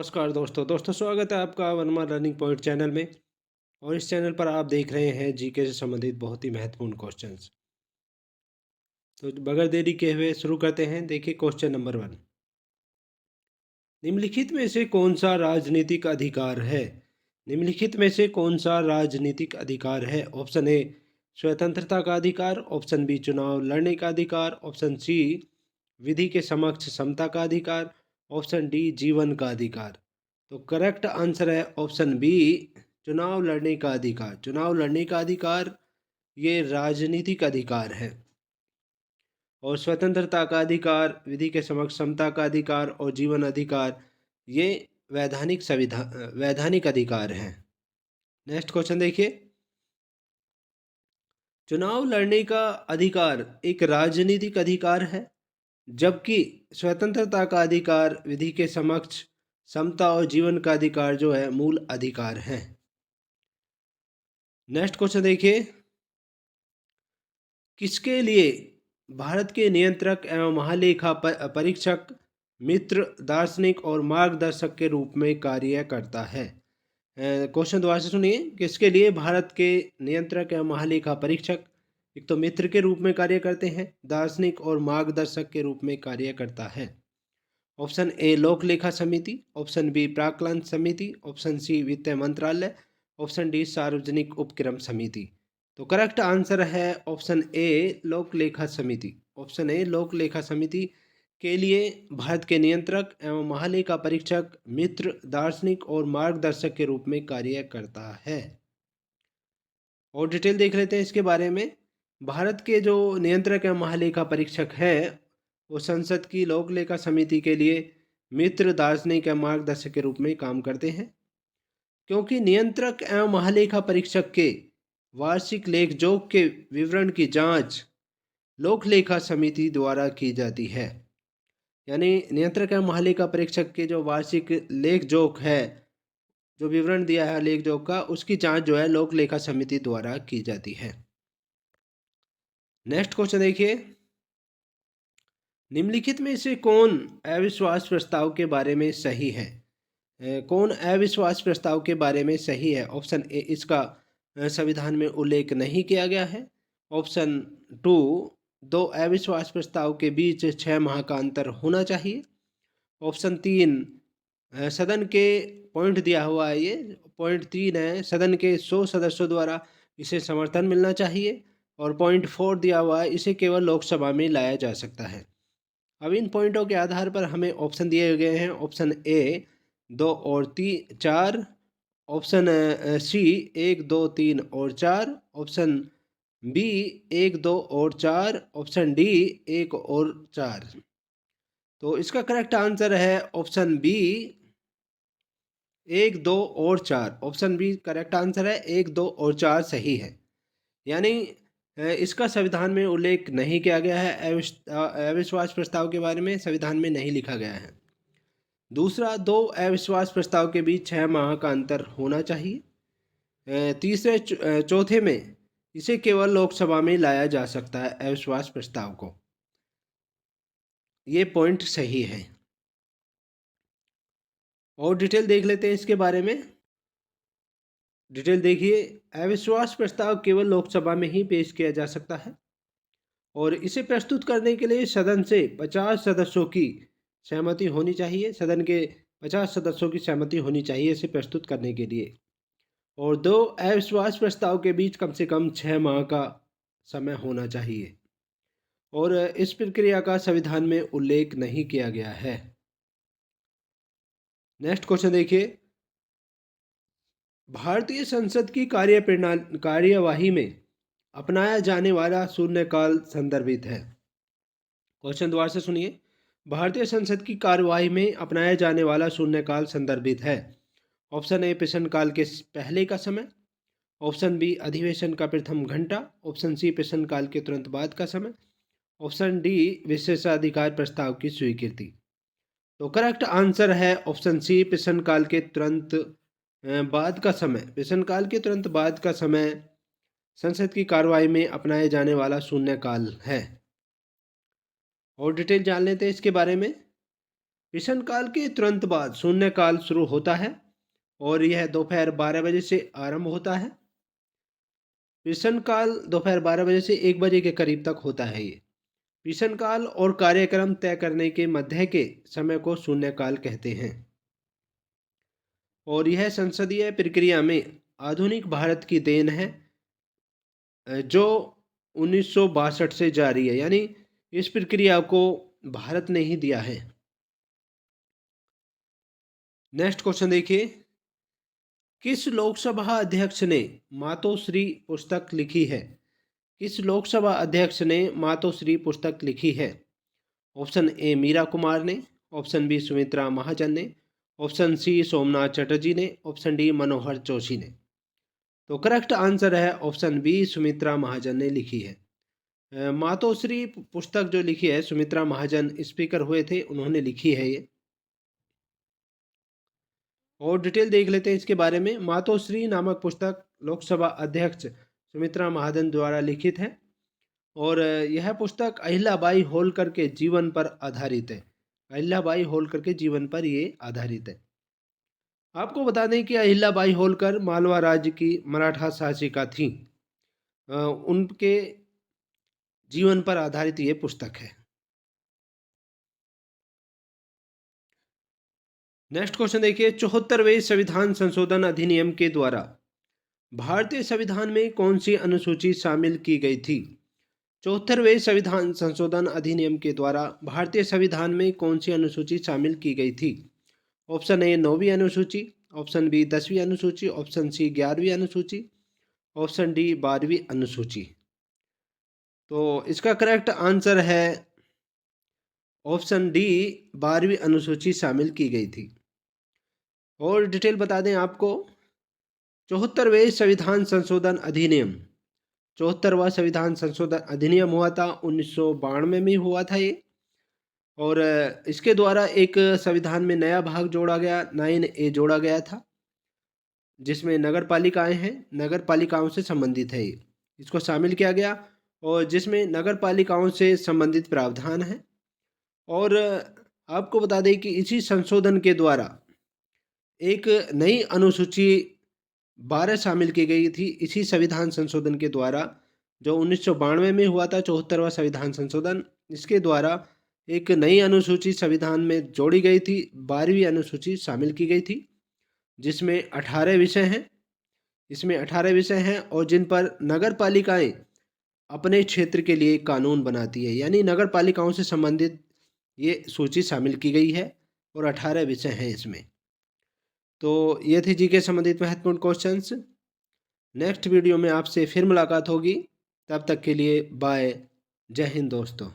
नमस्कार दोस्तों स्वागत है आपका वर्मा लर्निंग पॉइंट चैनल में। और इस चैनल पर आप देख रहे हैं जीके से संबंधित बहुत ही महत्वपूर्ण क्वेश्चंस। तो बगैर देरी के हुए शुरू करते हैं। देखिए क्वेश्चन नंबर 1, निम्नलिखित में से कौन सा राजनीतिक अधिकार है? निम्नलिखित में से कौन सा राजनीतिक अधिकार है? ऑप्शन ए स्वतंत्रता का अधिकार, ऑप्शन बी चुनाव लड़ने का अधिकार, ऑप्शन सी विधि के समक्ष समता का अधिकार, ऑप्शन डी जीवन का अधिकार। तो करेक्ट आंसर है ऑप्शन बी चुनाव लड़ने का अधिकार। चुनाव लड़ने का अधिकार ये राजनीतिक अधिकार है। और स्वतंत्रता का अधिकार, विधि के समक्ष समता का अधिकार और जीवन अधिकार ये वैधानिक अधिकार हैं। नेक्स्ट क्वेश्चन देखिए, चुनाव लड़ने का अधिकार एक राजनीतिक अधिकार है, जबकि स्वतंत्रता का अधिकार, विधि के समक्ष समता और जीवन का अधिकार जो है मूल अधिकार है। नेक्स्ट क्वेश्चन देखिए, किसके लिए भारत के नियंत्रक एवं महालेखा परीक्षक मित्र, दार्शनिक और मार्गदर्शक के रूप में कार्य करता है? क्वेश्चन दोबारा से सुनिए, किसके लिए भारत के नियंत्रक एवं महालेखा परीक्षक एक तो मित्र के रूप में कार्य करते हैं, दार्शनिक और मार्गदर्शक के रूप में कार्य करता है? ऑप्शन ए लोक लेखा समिति, ऑप्शन बी प्राक्कलन समिति, ऑप्शन सी वित्त मंत्रालय, ऑप्शन डी सार्वजनिक उपक्रम समिति। तो करेक्ट आंसर है ऑप्शन ए लोक लेखा समिति। ऑप्शन ए लोक लेखा समिति के लिए भारत के नियंत्रक एवं महालेखा परीक्षक मित्र, दार्शनिक और मार्गदर्शक के रूप में कार्य करता है। और डिटेल देख लेते हैं इसके बारे में। भारत के जो नियंत्रक एवं महालेखा परीक्षक है वो संसद की लोक लेखा समिति के लिए मित्र, दार्शनिक एवं मार्गदर्शक के रूप में काम करते हैं, क्योंकि नियंत्रक एवं महालेखा परीक्षक के वार्षिक लेख जोख के विवरण की जांच लोक लेखा समिति द्वारा की जाती है। यानी नियंत्रक एवं महालेखा परीक्षक के जो वार्षिक लेख जोख है, जो विवरण दिया है लेख जोख का, उसकी जांच जो है लोक लेखा समिति द्वारा की जाती है। नेक्स्ट क्वेश्चन देखिए, निम्नलिखित में से कौन अविश्वास प्रस्ताव के बारे में सही है? कौन अविश्वास प्रस्ताव के बारे में सही है? ऑप्शन ए इसका संविधान में उल्लेख नहीं किया गया है, ऑप्शन 2 दो अविश्वास प्रस्ताव के बीच 6 माह का अंतर होना चाहिए, ऑप्शन 3 सदन के पॉइंट दिया हुआ है, ये पॉइंट 3 है, सदन के 100 सदस्यों द्वारा इसे समर्थन मिलना चाहिए, और पॉइंट 4 दिया हुआ है, इसे केवल लोकसभा में लाया जा सकता है। अब इन पॉइंटों के आधार पर हमें ऑप्शन दिए गए हैं, ऑप्शन ए 2 और 4, ऑप्शन सी 1 2 3 और 4, ऑप्शन बी 1 2 और 4, ऑप्शन डी 1 और 4। तो इसका करेक्ट आंसर है ऑप्शन बी 1 2 और 4। ऑप्शन बी करेक्ट आंसर है, 1 2 और 4 सही है। यानी इसका संविधान में उल्लेख नहीं किया गया है, अविश्वास प्रस्ताव के बारे में संविधान में नहीं लिखा गया है। दूसरा, 2 अविश्वास प्रस्ताव के बीच 6 माह का अंतर होना चाहिए। तीसरे चौथे में इसे केवल लोकसभा में लाया जा सकता है अविश्वास प्रस्ताव को। ये पॉइंट सही है। और डिटेल देख लेते हैं इसके बारे में। डिटेल देखिए, अविश्वास प्रस्ताव केवल लोकसभा में ही पेश किया जा सकता है, और इसे प्रस्तुत करने के लिए सदन से 50 सदस्यों की सहमति होनी चाहिए। सदन के 50 सदस्यों की सहमति होनी चाहिए इसे प्रस्तुत करने के लिए। और 2 अविश्वास प्रस्ताव के बीच कम से कम 6 माह का समय होना चाहिए, और इस प्रक्रिया का संविधान में उल्लेख नहीं किया गया है। नेक्स्ट क्वेश्चन देखिए, भारतीय संसद की कार्यवाही में अपनाया जाने वाला शून्यकाल संदर्भित है। क्वेश्चन दोबारा से सुनिए, भारतीय संसद की कार्यवाही में अपनाया जाने वाला शून्यकाल संदर्भित है। ऑप्शन ए प्रश्नकाल के पहले का समय, ऑप्शन बी अधिवेशन का प्रथम घंटा, ऑप्शन सी प्रश्नकाल के तुरंत बाद का समय, ऑप्शन डी विशेषाधिकार प्रस्ताव की स्वीकृति। तो करेक्ट आंसर है ऑप्शन सी प्रश्नकाल के तुरंत बाद का समय। प्रश्नकाल के तुरंत बाद का समय संसद की कार्यवाही में अपनाए जाने वाला शून्यकाल है। और डिटेल जान लेते हैं इसके बारे में। प्रश्नकाल के तुरंत बाद शून्यकाल शुरू होता है और यह दोपहर 12 बजे से आरंभ होता है। प्रश्नकाल दोपहर 12 बजे से 1 बजे के करीब तक होता है ये। प्रश्नकाल और कार्यक्रम तय करने के मध्य के समय को शून्यकाल कहते हैं और यह संसदीय प्रक्रिया में आधुनिक भारत की देन है जो 1962 से जारी है, यानी इस प्रक्रिया को भारत ने ही दिया है। नेक्स्ट क्वेश्चन देखिए, किस लोकसभा अध्यक्ष ने मातोश्री पुस्तक लिखी है? किस लोकसभा अध्यक्ष ने मातोश्री पुस्तक लिखी है? ऑप्शन ए मीरा कुमार ने, ऑप्शन बी सुमित्रा महाजन ने, ऑप्शन सी सोमनाथ चटर्जी ने, ऑप्शन डी मनोहर जोशी ने। तो करेक्ट आंसर है ऑप्शन बी सुमित्रा महाजन ने लिखी है। मातोश्री पुस्तक जो लिखी है सुमित्रा महाजन स्पीकर हुए थे, उन्होंने लिखी है ये। और डिटेल देख लेते हैं इसके बारे में। मातोश्री नामक पुस्तक लोकसभा अध्यक्ष सुमित्रा महाजन द्वारा लिखित है और यह पुस्तक अहिल्याबाई होलकर के जीवन पर आधारित है। अहिल्याबाई होलकर के जीवन पर ये आधारित है। आपको बता दें कि अहिल्याबाई होलकर मालवा राज्य की मराठा शासिका थी। उनके जीवन पर आधारित ये पुस्तक है। नेक्स्ट क्वेश्चन देखिए, 74वें संविधान संशोधन अधिनियम के द्वारा भारतीय संविधान में कौन सी अनुसूची शामिल की गई थी? 74वें संविधान संशोधन अधिनियम के द्वारा भारतीय संविधान में कौन सी अनुसूची शामिल की गई थी? ऑप्शन ए 9वीं अनुसूची, ऑप्शन बी 10वीं अनुसूची, ऑप्शन सी 11वीं अनुसूची, ऑप्शन डी 12वीं अनुसूची। तो इसका करेक्ट आंसर है ऑप्शन डी 12वीं अनुसूची शामिल की गई थी। और डिटेल बता दें आपको, 74वें संविधान संशोधन अधिनियम, 74वां संविधान संशोधन अधिनियम हुआ था 1992 में हुआ था ये। और इसके द्वारा एक संविधान में नया भाग जोड़ा गया, 9A जोड़ा गया था, जिसमें नगर पालिकाएँ हैं, नगर पालिकाओं से संबंधित है ये, इसको शामिल किया गया और जिसमें नगर पालिकाओं से संबंधित प्रावधान है। और आपको बता दें कि इसी संशोधन के द्वारा एक नई अनुसूची 12 शामिल की गई थी। इसी संविधान संशोधन के द्वारा जो 1992 में हुआ था 74वां संविधान संशोधन, इसके द्वारा एक नई अनुसूची संविधान में जोड़ी गई थी, 12वीं अनुसूची शामिल की गई थी, जिसमें 18 विषय हैं। इसमें 18 विषय हैं और जिन पर नगर पालिकाएँ अपने क्षेत्र के लिए कानून बनाती है, यानी नगर पालिकाओं से संबंधित ये सूची शामिल की गई है और 18 विषय हैं इसमें। तो ये थे जीके संबंधित महत्वपूर्ण क्वेश्चंस। नेक्स्ट वीडियो में आपसे फिर मुलाकात होगी, तब तक के लिए बाय। जय हिंद दोस्तों।